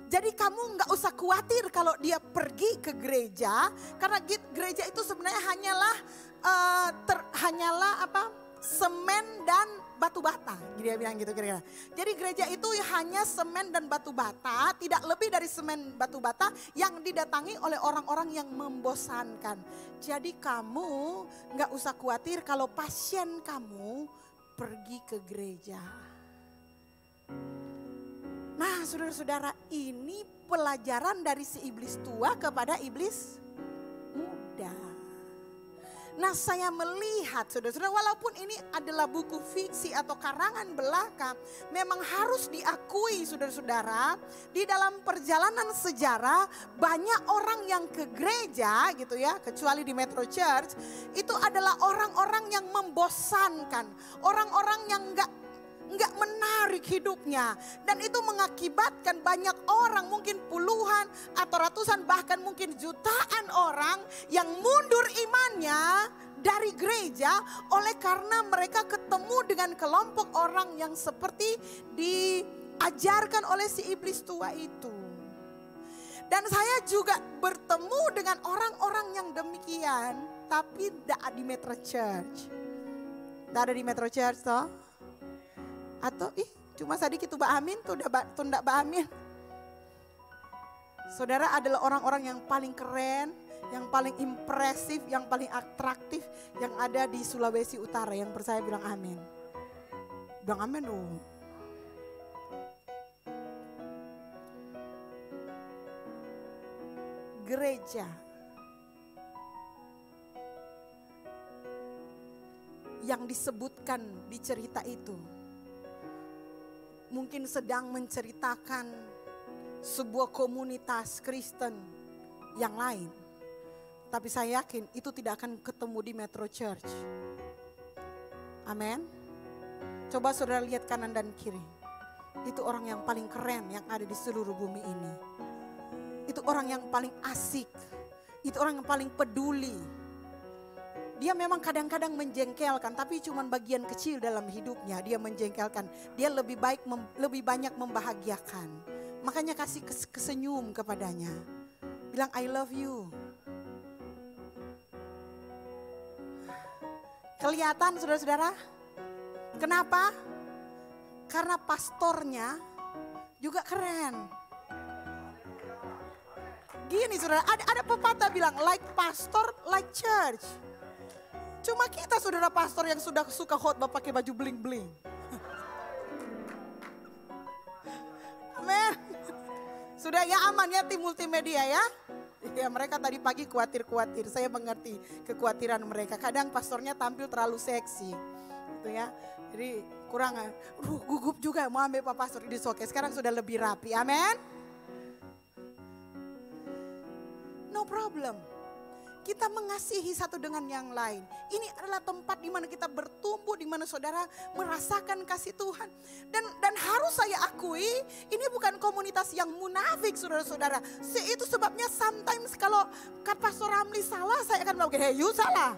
Jadi kamu nggak usah khawatir kalau dia pergi ke gereja, karena gereja itu sebenarnya hanyalah semen dan batu bata. Dia bilang gitu kira-kira. Jadi gereja itu hanya semen dan batu bata, tidak lebih dari semen batu bata yang didatangi oleh orang-orang yang membosankan. Jadi kamu nggak usah khawatir kalau pasien kamu pergi ke gereja. Nah, saudara-saudara, ini pelajaran dari si iblis tua kepada iblis muda. Nah, saya melihat saudara-saudara, walaupun ini adalah buku fiksi atau karangan belaka, memang harus diakui saudara-saudara, di dalam perjalanan sejarah banyak orang yang ke gereja gitu ya, kecuali di Metro Church, itu adalah orang-orang yang membosankan, orang-orang yang enggak menarik hidupnya, dan itu mengakibatkan banyak orang, mungkin puluhan atau ratusan bahkan mungkin jutaan orang yang mundur imannya dari gereja oleh karena mereka ketemu dengan kelompok orang yang seperti diajarkan oleh si iblis tua itu. Dan saya juga bertemu dengan orang-orang yang demikian, tapi tidak di Metro Church. Tidak ada di Metro Church toh? Atau cuma sedikit tuh Amin tuh ndak Amin. Saudara adalah orang-orang yang paling keren, yang paling impresif, yang paling atraktif yang ada di Sulawesi Utara. Yang percaya bilang amin. Bilang amin dong. Gereja yang disebutkan di cerita itu mungkin sedang menceritakan sebuah komunitas Kristen yang lain. Tapi saya yakin itu tidak akan ketemu di Metro Church. Amin. Coba saudara lihat kanan dan kiri. Itu orang yang paling keren yang ada di seluruh bumi ini. Itu orang yang paling asik. Itu orang yang paling peduli. Dia memang kadang-kadang menjengkelkan, tapi cuma bagian kecil dalam hidupnya dia menjengkelkan. Dia lebih banyak membahagiakan. Makanya kasih kesenyum kepadanya. Bilang I love you. Kelihatan saudara-saudara? Kenapa? Karena pastornya juga keren. Gini saudara, ada pepatah bilang like pastor, like church. Cuma kita saudara pastor yang sudah suka khotbah pakai baju bling-bling. Amin. Sudah ya aman ya tim multimedia ya. Ya mereka tadi pagi khawatir. Saya mengerti kekhawatiran mereka. Kadang pastornya tampil terlalu seksi. Gitu ya. Jadi kurang gugup juga mau ambil Pak Pastor di showcase. Sekarang sudah lebih rapi. Amin. No problem. Kita mengasihi satu dengan yang lain. Ini adalah tempat di mana kita bertumbuh, di mana saudara merasakan kasih Tuhan. Dan harus saya akui, ini bukan komunitas yang munafik saudara-saudara. Itu sebabnya sometimes kalau Pastor Ramli salah, saya akan bilang, hey you salah.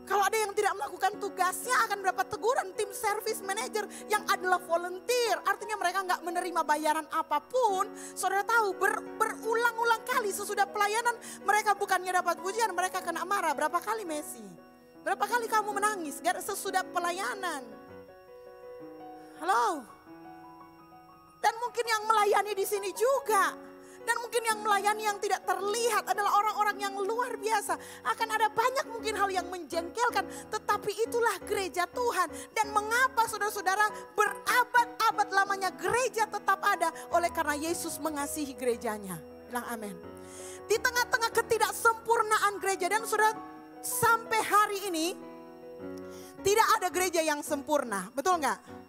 Kalau ada yang tidak melakukan tugasnya akan mendapat teguran. Tim service manager yang adalah volunteer, artinya mereka nggak menerima bayaran apapun. Saudara tahu berulang-ulang kali sesudah pelayanan mereka bukannya dapat pujian, mereka kena marah. Berapa kali Messi? Berapa kali kamu menangis sesudah pelayanan? Halo? Dan mungkin yang melayani di sini juga. Dan mungkin yang melayani yang tidak terlihat adalah orang-orang yang luar biasa. Akan ada banyak mungkin hal yang menjengkelkan. Tetapi itulah gereja Tuhan. Dan mengapa saudara-saudara berabad-abad lamanya gereja tetap ada. Oleh karena Yesus mengasihi gerejanya. Bilang amin. Di tengah-tengah ketidaksempurnaan gereja. Dan saudara sampai hari ini tidak ada gereja yang sempurna. Betul nggak?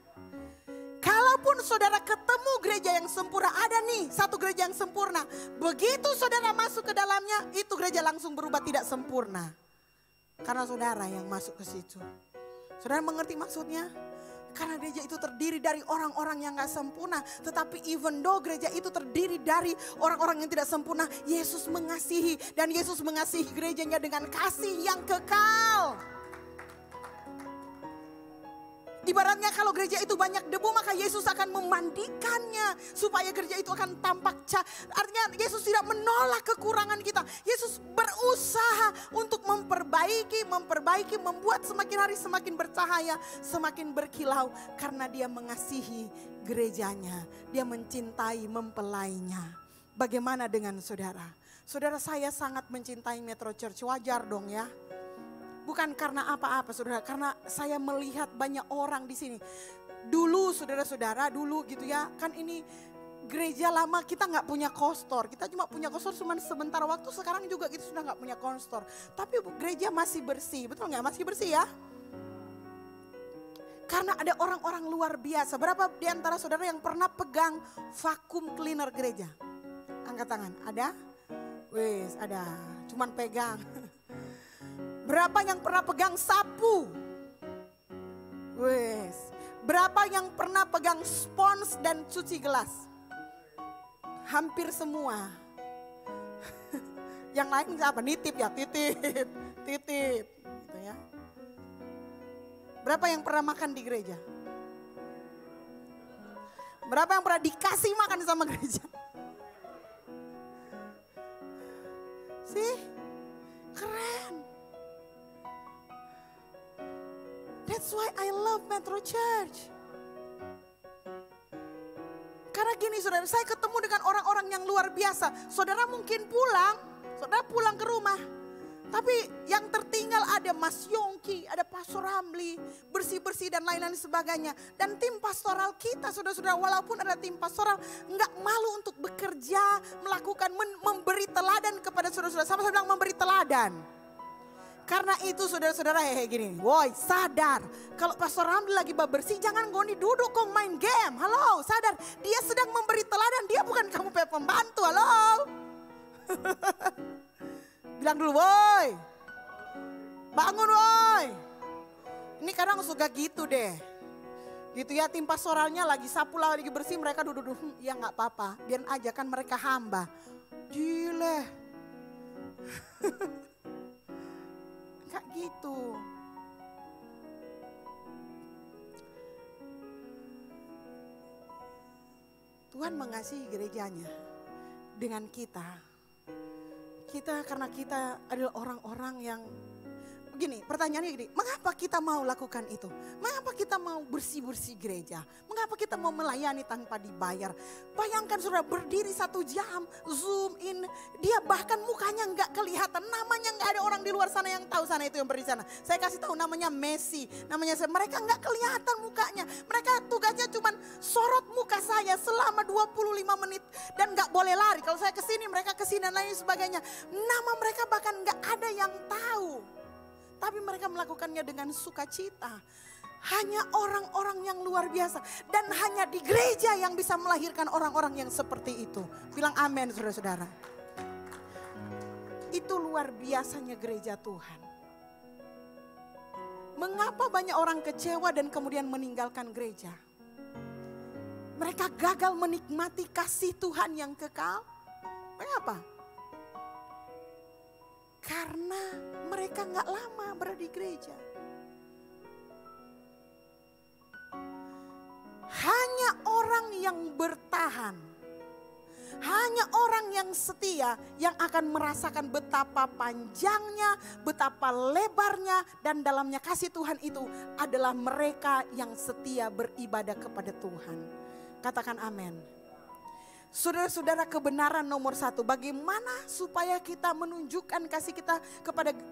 Kalaupun saudara ketemu gereja yang sempurna, ada nih satu gereja yang sempurna. Begitu saudara masuk ke dalamnya, itu gereja langsung berubah tidak sempurna. Karena saudara yang masuk ke situ. Saudara mengerti maksudnya? Karena gereja itu terdiri dari orang-orang yang gak sempurna. Tetapi even though gereja itu terdiri dari orang-orang yang tidak sempurna, Yesus mengasihi. Dan Yesus mengasihi gerejanya dengan kasih yang kekal. Ibaratnya kalau gereja itu banyak debu, maka Yesus akan memandikannya supaya gereja itu akan tampak Artinya Yesus tidak menolak kekurangan kita. Yesus berusaha untuk memperbaiki, membuat semakin hari semakin bercahaya, semakin berkilau. Karena dia mengasihi gerejanya, dia mencintai mempelainya. Bagaimana dengan saudara? Saudara, saya sangat mencintai Metro Church, wajar dong ya. Bukan karena apa-apa saudara, karena saya melihat banyak orang di sini. Dulu saudara-saudara, dulu gitu ya, kan ini gereja lama kita nggak punya kostor. Kita cuma punya kostor cuma sebentar waktu, sekarang juga kita sudah nggak punya kostor. Tapi gereja masih bersih, betul nggak? Masih bersih ya? Karena ada orang-orang luar biasa. Berapa di antara saudara yang pernah pegang vakum cleaner gereja? Angkat tangan, ada? Wes, ada, cuman pegang. Berapa yang pernah pegang sapu? Wes. Berapa yang pernah pegang spons dan cuci gelas? Hampir semua. Yang lain apa? Nitip ya, titip. Gitu ya. Berapa yang pernah makan di gereja? Berapa yang pernah dikasih makan sama gereja? Sih, keren. That's why I love Metro Church. Karena gini saudara, saya ketemu dengan orang-orang yang luar biasa. Saudara mungkin saudara pulang ke rumah. Tapi yang tertinggal ada Mas Yongki, ada Pastor Ramli, bersih-bersih dan lain-lain sebagainya. Dan tim pastoral kita saudara-saudara, walaupun ada tim pastoral, enggak malu untuk bekerja, melakukan, memberi teladan kepada saudara-saudara. Sama saya bilang memberi teladan. Karena itu saudara-saudara gini, woi sadar. Kalau Pastor Ramli lagi bersih, jangan goni duduk kong main game. Halo, sadar. Dia sedang memberi teladan, dia bukan kamu pembantu, halo. Bilang dulu, woi. Bangun woi. Ini kadang suka gitu deh. Gitu ya, tim pastoralnya lagi sapu lagi bersih, mereka duduk-duduk. Ya gak apa-apa, biar aja kan mereka hamba. Gile. Kayak gitu. Tuhan mengasihi gerejanya dengan kita. Karena kita adalah orang-orang yang Gini, pertanyaannya gini, mengapa kita mau lakukan itu? Mengapa kita mau bersih-bersih gereja? Mengapa kita mau melayani tanpa dibayar? Bayangkan saudara berdiri 1 jam, zoom in, dia bahkan mukanya nggak kelihatan, namanya nggak ada orang di luar sana yang tahu sana itu yang berdiri sana. Saya kasih tahu namanya Messi, mereka nggak kelihatan mukanya. Mereka tugasnya cuma sorot muka saya selama 25 menit dan nggak boleh lari. Kalau saya kesini, mereka kesini dan lain sebagainya. Nama mereka bahkan nggak ada yang tahu. Tapi mereka melakukannya dengan sukacita. Hanya orang-orang yang luar biasa. Dan hanya di gereja yang bisa melahirkan orang-orang yang seperti itu. Bilang amin saudara-saudara. Itu luar biasanya gereja Tuhan. Mengapa banyak orang kecewa dan kemudian meninggalkan gereja? Mereka gagal menikmati kasih Tuhan yang kekal. Mengapa? Karena mereka gak lama berada di gereja. Hanya orang yang bertahan, hanya orang yang setia yang akan merasakan betapa panjangnya, betapa lebarnya dan dalamnya kasih Tuhan itu adalah mereka yang setia beribadah kepada Tuhan. Katakan amin. Saudara-saudara, kebenaran nomor 1, bagaimana supaya kita menunjukkan kasih kita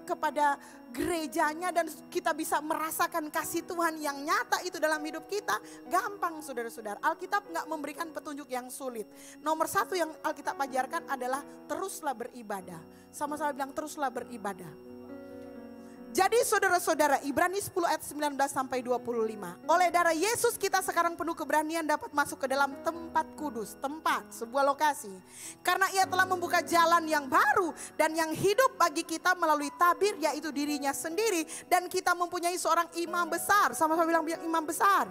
kepada gerejanya dan kita bisa merasakan kasih Tuhan yang nyata itu dalam hidup kita. Gampang saudara-saudara, Alkitab gak memberikan petunjuk yang sulit. Nomor 1 yang Alkitab ajarkan adalah teruslah beribadah. Sama-sama bilang teruslah beribadah. Jadi saudara-saudara, Ibrani 10 ayat 19 sampai 25. Oleh darah Yesus kita sekarang penuh keberanian dapat masuk ke dalam tempat kudus. Tempat, sebuah lokasi. Karena ia telah membuka jalan yang baru dan yang hidup bagi kita melalui tabir, yaitu dirinya sendiri. Dan kita mempunyai seorang imam besar. Sama-sama bilang imam besar.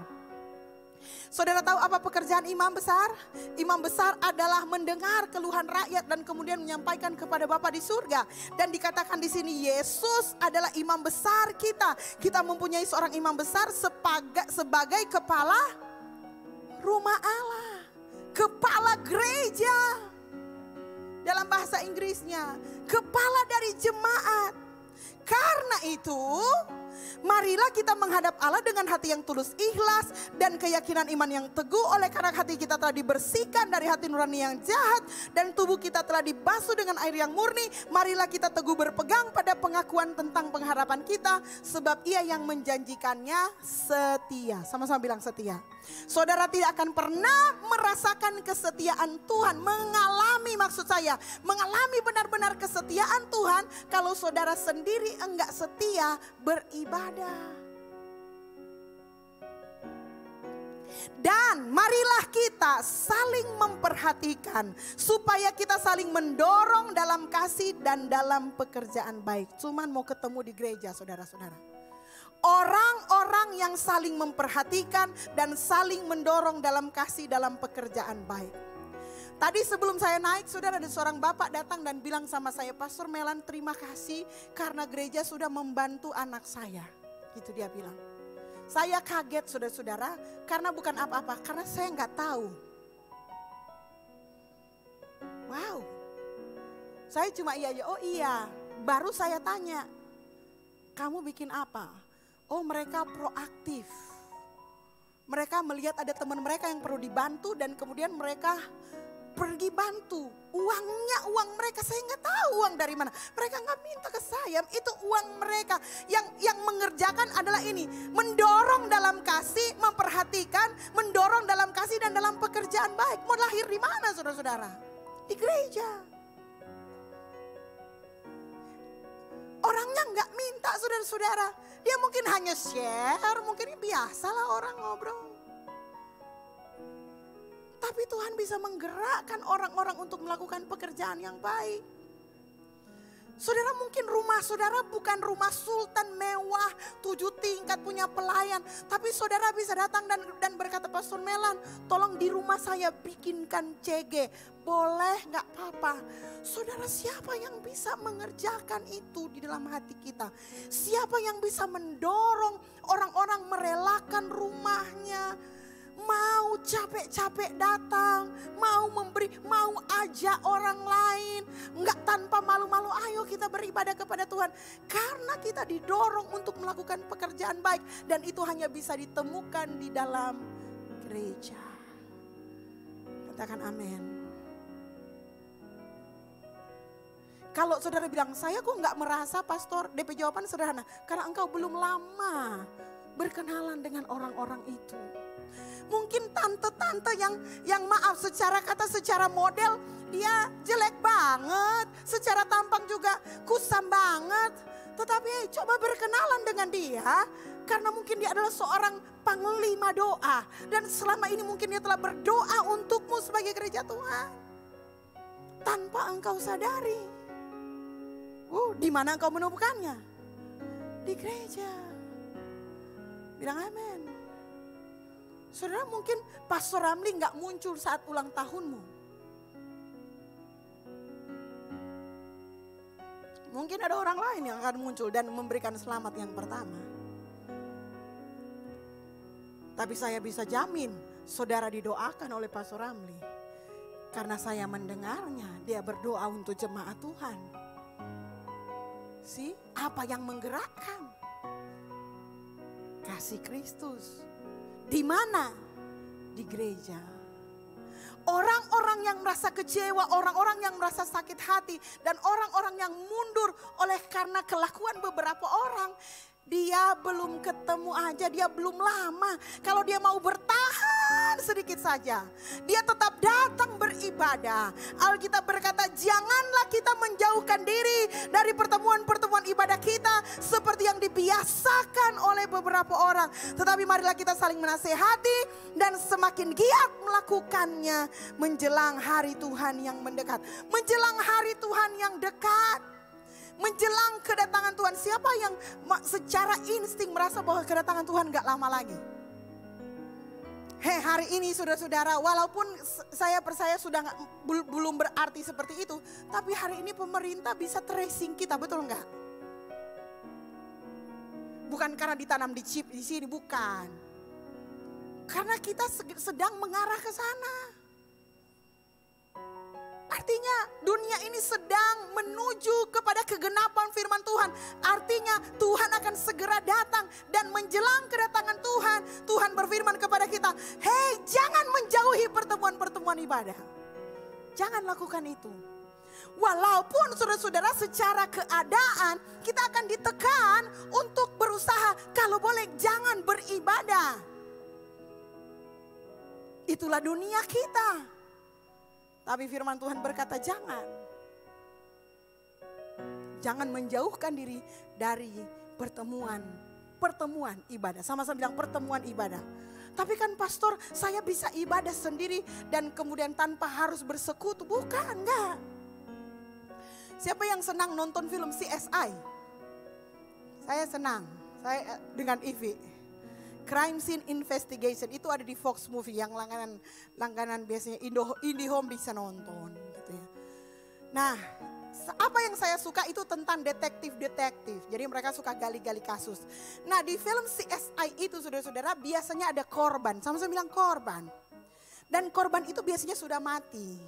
Saudara tahu apa pekerjaan imam besar? Imam besar adalah mendengar keluhan rakyat dan kemudian menyampaikan kepada Bapa di surga. Dan dikatakan di sini Yesus adalah imam besar kita. Kita mempunyai seorang imam besar sebagai kepala rumah Allah. Kepala gereja. Dalam bahasa Inggrisnya, kepala dari jemaat. Karena itu, marilah kita menghadap Allah dengan hati yang tulus ikhlas dan keyakinan iman yang teguh, oleh karena hati kita telah dibersihkan dari hati nurani yang jahat dan tubuh kita telah dibasuh dengan air yang murni. Marilah kita teguh berpegang pada pengakuan tentang pengharapan kita, sebab Ia yang menjanjikannya setia. Sama-sama bilang setia. Saudara tidak akan pernah merasakan kesetiaan Tuhan, mengalami benar-benar kesetiaan Tuhan kalau saudara sendiri enggak setia beribadah. Dan marilah kita saling memperhatikan supaya kita saling mendorong dalam kasih dan dalam pekerjaan baik. Cuman mau ketemu di gereja, saudara-saudara. Orang-orang yang saling memperhatikan dan saling mendorong dalam kasih dalam pekerjaan baik. Tadi sebelum saya naik, saudara, ada seorang bapak datang dan bilang sama saya, Pastor Melan, terima kasih karena gereja sudah membantu anak saya. Gitu dia bilang. Saya kaget, saudara-saudara, karena bukan apa-apa, karena saya nggak tahu. Wow, saya cuma iya, oh iya. Baru saya tanya, kamu bikin apa? Oh, mereka proaktif. Mereka melihat ada teman mereka yang perlu dibantu dan kemudian mereka pergi bantu. Uangnya uang mereka, saya nggak tahu uang dari mana. Mereka nggak minta ke saya, itu uang mereka. Yang mengerjakan adalah ini, mendorong dalam kasih, memperhatikan, mendorong dalam kasih dan dalam pekerjaan baik. Mau lahir di mana, saudara-saudara? Di gereja. Orangnya nggak minta, saudara-saudara. Dia mungkin hanya share, mungkin biasalah orang ngobrol. Tapi Tuhan bisa menggerakkan orang-orang untuk melakukan pekerjaan yang baik. Saudara, mungkin rumah saudara bukan rumah sultan mewah, 7 tingkat punya pelayan. Tapi saudara bisa datang dan berkata, Pastor Melan, tolong di rumah saya bikinkan CG. Boleh, gak apa-apa. Saudara, siapa yang bisa mengerjakan itu di dalam hati kita? Siapa yang bisa mendorong orang-orang merelakan rumahnya? Mau capek-capek datang, mau memberi, mau ajak orang lain. Enggak tanpa malu-malu, ayo kita beribadah kepada Tuhan. Karena kita didorong untuk melakukan pekerjaan baik. Dan itu hanya bisa ditemukan di dalam gereja. Katakan amin. Kalau saudara bilang, saya kok enggak merasa pastor, DP jawaban sederhana. Karena engkau belum lama berkenalan dengan orang-orang itu. Mungkin tante-tante yang maaf secara kata, secara model dia jelek banget. Secara tampang juga kusam banget. Tetapi coba berkenalan dengan dia. Karena mungkin dia adalah seorang panglima doa. Dan selama ini mungkin dia telah berdoa untukmu sebagai gereja Tuhan. Tanpa engkau sadari. Di mana engkau menemukannya? Di gereja. Bilang amin. Saudara, mungkin Pastor Ramli gak muncul saat ulang tahunmu. Mungkin ada orang lain yang akan muncul dan memberikan selamat yang pertama. Tapi saya bisa jamin saudara didoakan oleh Pastor Ramli. Karena saya mendengarnya, dia berdoa untuk jemaat Tuhan. Apa yang menggerakkan? Kasih Kristus. Di mana? Di gereja. Orang-orang yang merasa kecewa, orang-orang yang merasa sakit hati, dan orang-orang yang mundur oleh karena kelakuan beberapa orang. Dia belum ketemu aja, dia belum lama. Kalau dia mau bertahan sedikit saja, dia tetap datang beribadah. Alkitab berkata, janganlah kita menjauhkan diri dari pertemuan-pertemuan ibadah kita seperti yang dibiasakan oleh beberapa orang. Tetapi marilah kita saling menasehati dan semakin giat melakukannya menjelang hari Tuhan yang mendekat. Menjelang hari Tuhan yang dekat. Menjelang kedatangan Tuhan, siapa yang secara insting merasa bahwa kedatangan Tuhan gak lama lagi? Hari ini saudara-saudara, walaupun saya percaya belum berarti seperti itu, tapi hari ini pemerintah bisa tracing kita, betul enggak? Bukan karena ditanam di chip di sini, bukan. Karena kita sedang mengarah ke sana. Artinya dunia ini sedang menuju kepada kegenapan firman Tuhan. Artinya Tuhan akan segera datang dan menjelang kedatangan Tuhan. Tuhan berfirman kepada kita, hei, jangan menjauhi pertemuan-pertemuan ibadah. Jangan lakukan itu. Walaupun saudara-saudara secara keadaan kita akan ditekan untuk berusaha, kalau boleh jangan beribadah. Itulah dunia kita. Tapi firman Tuhan berkata jangan. Jangan menjauhkan diri dari pertemuan ibadah. Sama-sama bilang pertemuan ibadah. Tapi kan pastor, saya bisa ibadah sendiri dan kemudian tanpa harus bersekutu. Bukan, enggak. Siapa yang senang nonton film CSI? Saya senang. Saya dengan Ivy. Crime Scene Investigation itu ada di Fox Movie yang langganan biasanya IndiHome bisa nonton gitu ya. Nah, apa yang saya suka itu tentang detektif. Jadi mereka suka gali-gali kasus. Nah, di film CSI itu saudara-saudara biasanya ada korban. Sama-sama bilang korban. Dan korban itu biasanya sudah mati.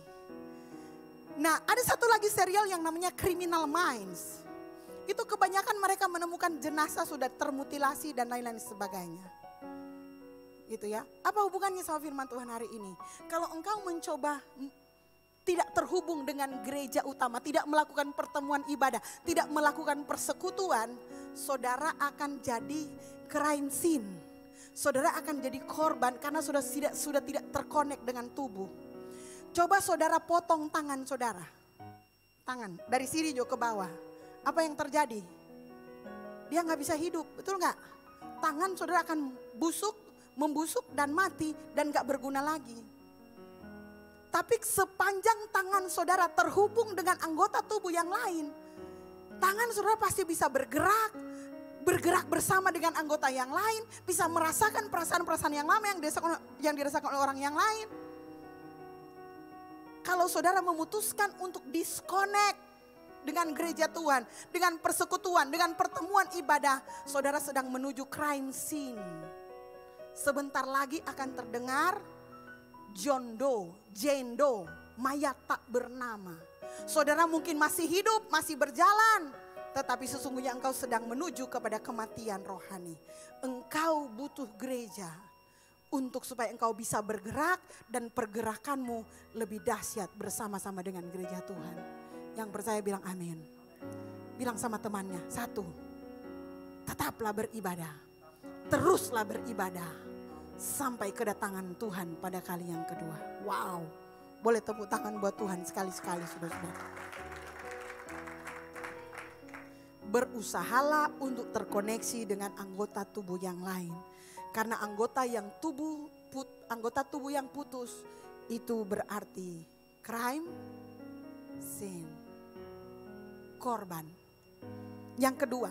Nah, ada satu lagi serial yang namanya Criminal Minds. Itu kebanyakan mereka menemukan jenazah sudah termutilasi dan lain-lain sebagainya. Gitu ya. Apa hubungannya sama firman Tuhan hari ini? Kalau engkau mencoba tidak terhubung dengan gereja utama, tidak melakukan pertemuan ibadah, tidak melakukan persekutuan, saudara akan jadi crime scene. Saudara akan jadi korban karena sudah tidak terkonek dengan tubuh. Coba saudara potong tangan saudara. Tangan dari sini juga ke bawah. Apa yang terjadi? Dia nggak bisa hidup, betul nggak? Tangan saudara akan membusuk dan mati dan gak berguna lagi. Tapi sepanjang tangan saudara terhubung dengan anggota tubuh yang lain, tangan saudara pasti bisa bergerak bersama dengan anggota yang lain, bisa merasakan perasaan-perasaan yang lama yang dirasakan oleh orang yang lain. Kalau saudara memutuskan untuk disconnect dengan gereja Tuhan, dengan persekutuan, dengan pertemuan ibadah, saudara sedang menuju crime scene. Sebentar lagi akan terdengar John Doe, Jane Doe, mayat tak bernama. Saudara mungkin masih hidup, masih berjalan, tetapi sesungguhnya engkau sedang menuju kepada kematian rohani. Engkau butuh gereja untuk supaya engkau bisa bergerak dan pergerakanmu lebih dahsyat bersama-sama dengan gereja Tuhan. Yang percaya bilang amin. Bilang sama temannya, satu, tetaplah beribadah. Teruslah beribadah sampai kedatangan Tuhan pada kali yang kedua. Wow, boleh tepuk tangan buat Tuhan sekali-sekali saudara-saudara. Berusahalah untuk terkoneksi dengan anggota tubuh yang lain. Karena anggota tubuh yang putus itu berarti crime scene, korban. Yang kedua,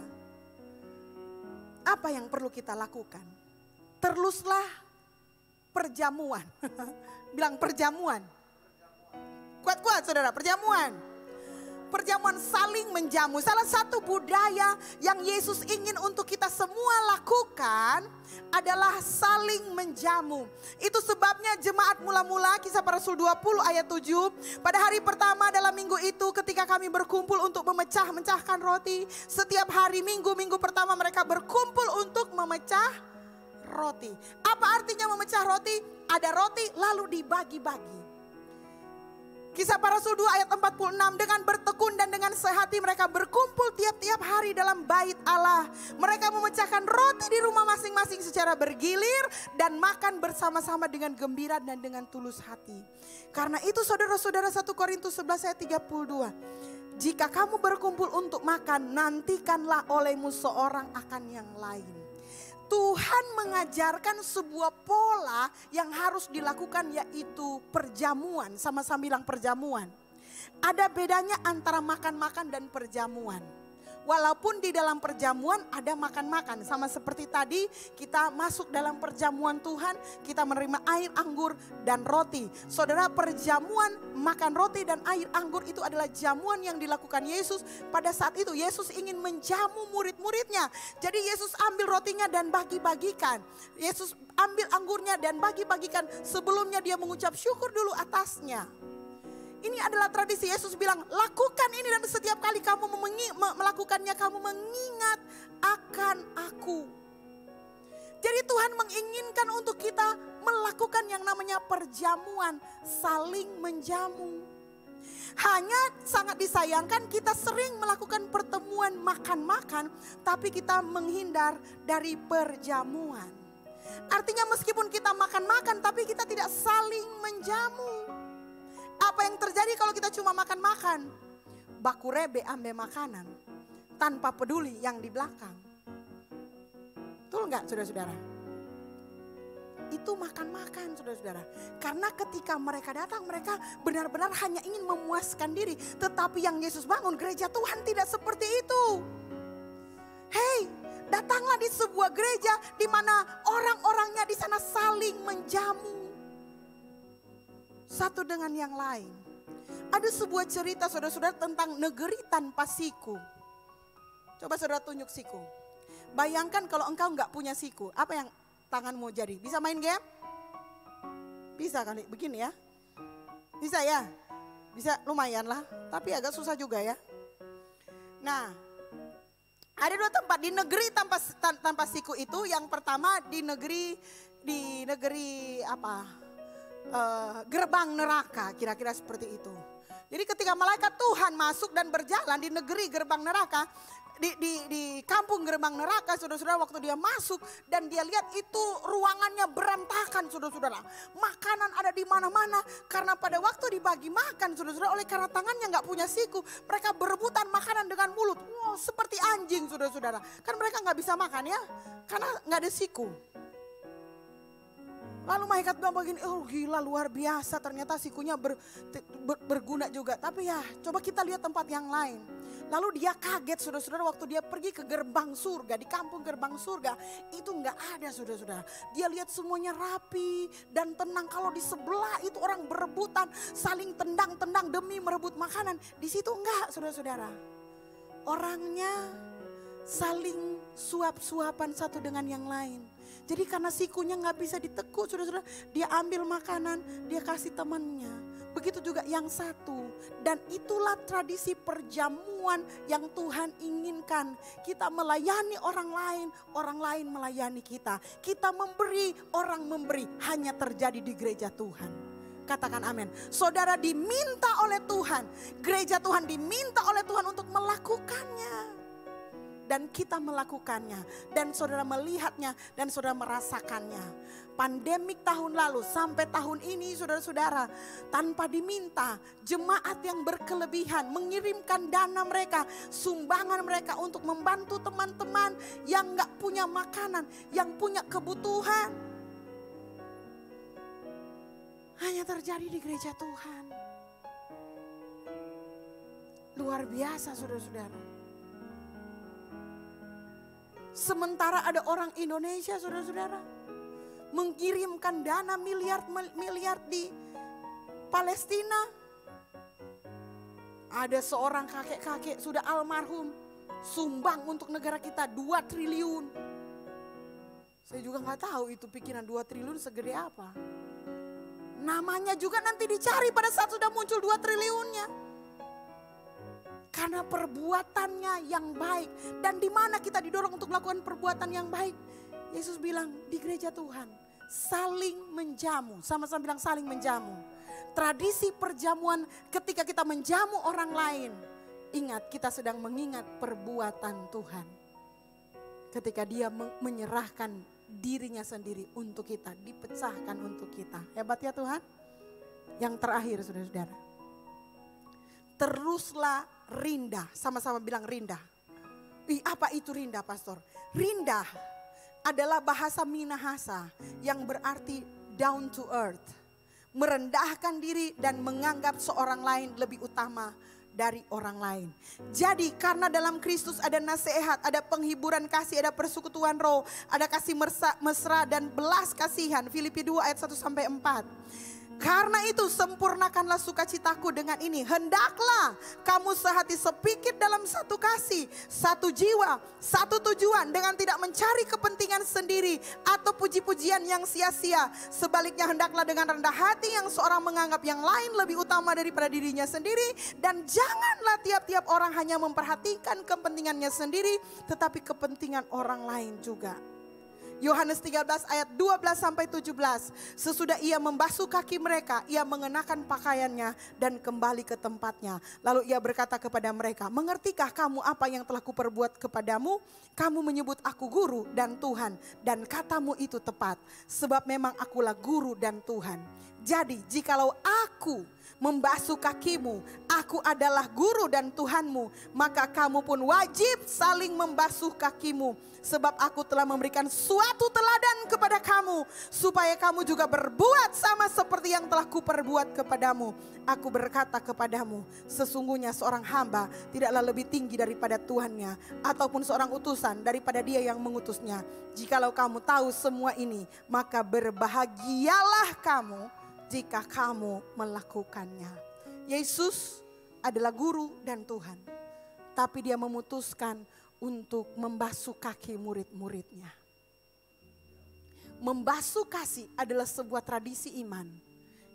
apa yang perlu kita lakukan? Teruslah perjamuan. Bilang perjamuan. Kuat-kuat saudara, perjamuan. Perjamuan saling menjamu. Salah satu budaya yang Yesus ingin untuk kita semua lakukan adalah saling menjamu. Itu sebabnya jemaat mula-mula Kisah Para Rasul 20 ayat 7. Pada hari pertama dalam minggu itu ketika kami berkumpul untuk memecahkan roti. Setiap hari minggu pertama mereka berkumpul untuk memecah roti. Apa artinya memecah roti? Ada roti lalu dibagi-bagi. Kisah Para Rasul 2 ayat 46, dengan bertekun dan dengan sehati mereka berkumpul tiap-tiap hari dalam bait Allah. Mereka memecahkan roti di rumah masing-masing secara bergilir dan makan bersama-sama dengan gembira dan dengan tulus hati. Karena itu saudara-saudara 1 Korintus 11 ayat 32. Jika kamu berkumpul untuk makan, nantikanlah olehmu seorang akan yang lain. Tuhan mengajarkan sebuah pola yang harus dilakukan yaitu perjamuan. Sama-sama bilang perjamuan. Ada bedanya antara makan-makan dan perjamuan. Walaupun di dalam perjamuan ada makan-makan. Sama seperti tadi kita masuk dalam perjamuan Tuhan, kita menerima air anggur dan roti. Saudara, perjamuan makan roti dan air anggur itu adalah jamuan yang dilakukan Yesus. Pada saat itu Yesus ingin menjamu murid-muridnya. Jadi Yesus ambil rotinya dan bagi-bagikan. Yesus ambil anggurnya dan bagi-bagikan. Sebelumnya dia mengucap syukur dulu atasnya. Ini adalah tradisi. Yesus bilang, lakukan ini dan setiap kali kamu melakukannya, kamu mengingat akan aku. Jadi Tuhan menginginkan untuk kita melakukan yang namanya perjamuan, saling menjamu. Hanya sangat disayangkan kita sering melakukan pertemuan makan-makan, tapi kita menghindar dari perjamuan. Artinya meskipun kita makan-makan, tapi kita tidak saling menjamu. Apa yang terjadi kalau kita cuma makan-makan? Bakurebe ambe makanan tanpa peduli yang di belakang. Betul enggak saudara-saudara? Itu makan-makan saudara-saudara. Karena ketika mereka datang, mereka benar-benar hanya ingin memuaskan diri. Tetapi yang Yesus bangun, gereja Tuhan tidak seperti itu. Hei, datanglah di sebuah gereja di mana orang-orangnya di sana saling menjamu satu dengan yang lain. Ada sebuah cerita saudara-saudara tentang negeri tanpa siku. Coba saudara tunjuk siku. Bayangkan kalau engkau nggak punya siku, apa yang tanganmu jadi? Bisa main game? Bisa kali, begini ya. Bisa ya? Bisa lumayan lah, tapi agak susah juga ya. Nah, ada dua tempat di negeri tanpa siku itu. Yang pertama di negeri apa? Gerbang neraka, kira-kira seperti itu. Jadi ketika malaikat Tuhan masuk dan berjalan di negeri gerbang neraka, di kampung gerbang neraka, saudara-saudara, waktu dia masuk dan dia lihat itu ruangannya berantakan, saudara-saudara. Makanan ada di mana-mana karena pada waktu dibagi makan, saudara-saudara, oleh karena tangannya nggak punya siku, mereka berebutan makanan dengan mulut. Wow, seperti anjing, saudara-saudara. Kan mereka nggak bisa makan ya, karena nggak ada siku. Lalu malaikat bilang begini, oh gila luar biasa, ternyata sikunya berguna juga. Tapi ya coba kita lihat tempat yang lain. Lalu dia kaget saudara-saudara waktu dia pergi ke gerbang surga, di kampung gerbang surga. Itu enggak ada saudara-saudara. Dia lihat semuanya rapi dan tenang. Kalau di sebelah itu orang berebutan, saling tendang-tendang demi merebut makanan. Di situ enggak saudara-saudara. Orangnya saling suap-suapan satu dengan yang lain. Jadi karena sikunya nggak bisa ditekuk, saudara-saudara, dia ambil makanan, dia kasih temannya. Begitu juga yang satu. Dan itulah tradisi perjamuan yang Tuhan inginkan. Kita melayani orang lain melayani kita. Kita memberi, orang memberi. Hanya terjadi di gereja Tuhan. Katakan amin. Saudara diminta oleh Tuhan, gereja Tuhan diminta oleh Tuhan untuk melakukannya. Dan kita melakukannya, dan saudara melihatnya, dan saudara merasakannya. Pandemik tahun lalu sampai tahun ini saudara-saudara, tanpa diminta, jemaat yang berkelebihan mengirimkan dana mereka, sumbangan mereka untuk membantu teman-teman yang gak punya makanan, yang punya kebutuhan. Hanya terjadi di gereja Tuhan. Luar biasa saudara-saudara. Sementara ada orang Indonesia saudara-saudara mengirimkan dana miliar di Palestina. Ada seorang kakek-kakek sudah almarhum sumbang untuk negara kita 2 triliun. Saya juga gak tahu itu pikiran 2 triliun segede apa. Namanya juga nanti dicari pada saat sudah muncul 2 triliunnya. Karena perbuatannya yang baik. Dan di mana kita didorong untuk melakukan perbuatan yang baik? Yesus bilang di gereja Tuhan saling menjamu. Sama-sama bilang saling menjamu. Tradisi perjamuan ketika kita menjamu orang lain. Ingat kita sedang mengingat perbuatan Tuhan. Ketika dia menyerahkan dirinya sendiri untuk kita. Dipecahkan untuk kita. Hebat ya Tuhan. Yang terakhir saudara-saudara. Teruslah rindah, sama-sama bilang rindah. Apa itu rindah pastor? Rindah adalah bahasa Minahasa yang berarti down to earth. Merendahkan diri dan menganggap seorang lain lebih utama dari orang lain. Jadi karena dalam Kristus ada nasihat, ada penghiburan kasih, ada persekutuan roh, ada kasih mesra dan belas kasihan. Filipi 2 ayat 1-4. Karena itu sempurnakanlah sukacitaku dengan ini. Hendaklah kamu sehati sepikir dalam satu kasih, satu jiwa, satu tujuan, dengan tidak mencari kepentingan sendiri atau puji-pujian yang sia-sia. Sebaliknya hendaklah dengan rendah hati yang seorang menganggap yang lain lebih utama daripada dirinya sendiri. Dan janganlah tiap-tiap orang hanya memperhatikan kepentingannya sendiri, tetapi kepentingan orang lain juga. Yohanes 13 ayat 12-17. Sesudah ia membasuh kaki mereka, ia mengenakan pakaiannya dan kembali ke tempatnya. Lalu ia berkata kepada mereka, mengertikah kamu apa yang telah kuperbuat kepadamu? Kamu menyebut aku guru dan Tuhan, dan katamu itu tepat, sebab memang akulah guru dan Tuhan. Jadi jikalau aku membasuh kakimu, aku adalah guru dan Tuhanmu, maka kamu pun wajib saling membasuh kakimu. Sebab aku telah memberikan suatu teladan kepada kamu, supaya kamu juga berbuat sama seperti yang telah kuperbuat kepadamu. Aku berkata kepadamu, sesungguhnya seorang hamba tidaklah lebih tinggi daripada Tuhannya, ataupun seorang utusan daripada dia yang mengutusnya. Jikalau kamu tahu semua ini, maka berbahagialah kamu jika kamu melakukannya. Yesus adalah guru dan Tuhan, tapi dia memutuskan untuk membasuh kaki murid-muridnya. Membasuh kaki adalah sebuah tradisi iman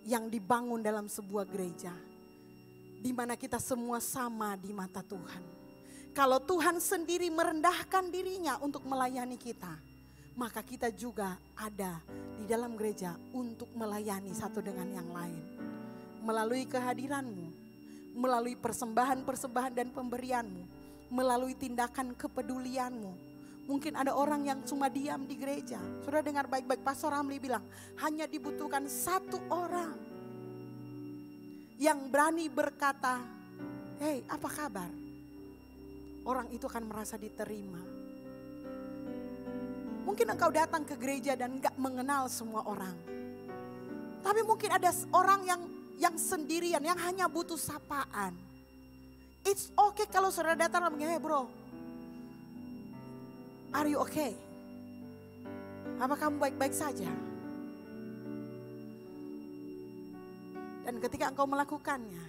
yang dibangun dalam sebuah gereja, di mana kita semua sama di mata Tuhan. Kalau Tuhan sendiri merendahkan dirinya untuk melayani kita, maka kita juga ada di dalam gereja untuk melayani satu dengan yang lain. Melalui kehadiranmu, melalui persembahan-persembahan dan pemberianmu, melalui tindakan kepedulianmu. Mungkin ada orang yang cuma diam di gereja. Sudah dengar baik-baik, Pastor Ramli bilang, hanya dibutuhkan satu orang yang berani berkata, "Hei, apa kabar?" Orang itu akan merasa diterima. Mungkin engkau datang ke gereja dan gak mengenal semua orang. Tapi mungkin ada orang yang sendirian, yang hanya butuh sapaan. It's okay kalau saudara datang dan bilang, "Hey bro, are you okay? Apa kamu baik-baik saja?" Dan ketika engkau melakukannya,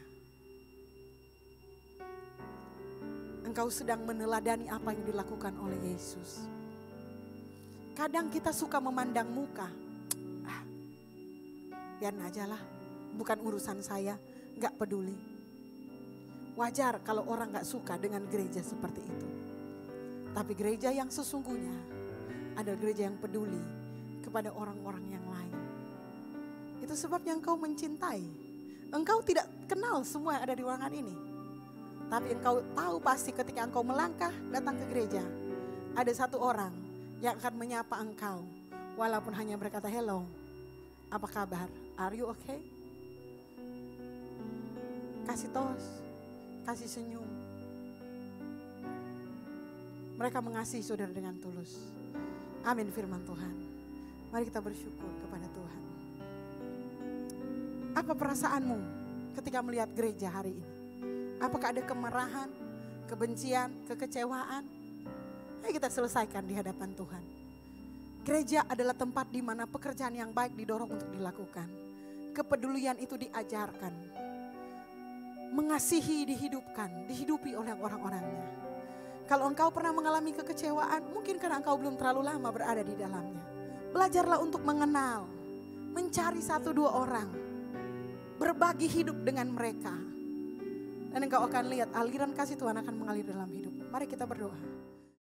engkau sedang meneladani apa yang dilakukan oleh Yesus. Kadang kita suka memandang muka. Biarin aja lah, bukan urusan saya, gak peduli. Wajar kalau orang gak suka dengan gereja seperti itu. Tapi gereja yang sesungguhnya adalah gereja yang peduli kepada orang-orang yang lain. Itu sebabnya engkau mencintai. Engkau tidak kenal semua yang ada di ruangan ini. Tapi engkau tahu pasti ketika engkau melangkah datang ke gereja, ada satu orang yang akan menyapa engkau. Walaupun hanya berkata, "Hello, apa kabar? Are you okay?" Kasih tos, kasih senyum. Mereka mengasihi saudara dengan tulus. Amin firman Tuhan. Mari kita bersyukur kepada Tuhan. Apa perasaanmu ketika melihat gereja hari ini? Apakah ada kemarahan, kebencian, kekecewaan? Ayo kita selesaikan di hadapan Tuhan. Gereja adalah tempat di mana pekerjaan yang baik didorong untuk dilakukan. Kepedulian itu diajarkan. Mengasihi dihidupkan, dihidupi oleh orang-orangnya. Kalau engkau pernah mengalami kekecewaan, mungkin karena engkau belum terlalu lama berada di dalamnya. Belajarlah untuk mengenal, mencari 1-2 orang, berbagi hidup dengan mereka. Dan engkau akan lihat aliran kasih Tuhan akan mengalir dalam hidup. Mari kita berdoa.